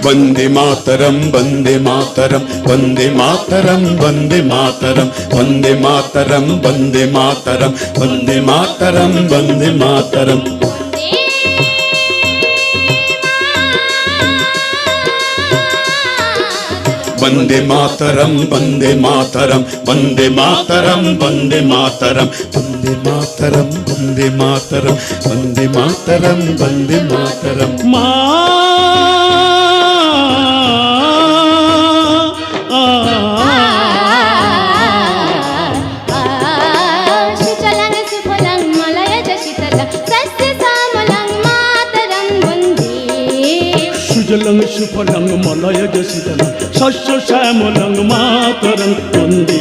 वंदे मातरम वंदे मातरम वंदे मातरम वंदे मातरम वंदे मातरम वंदे मातरम वंदे मातरम वंदे मातरम वंदे मातरम वंदे मातरम वंदे मातरम वंदे मातरम वंदे मातरम वंदे मातरम वंदे मातरम वंदे मातरम सुजलं सुफलं मलयज शीतलं शस्य श्यामलं मातरं वन्दे।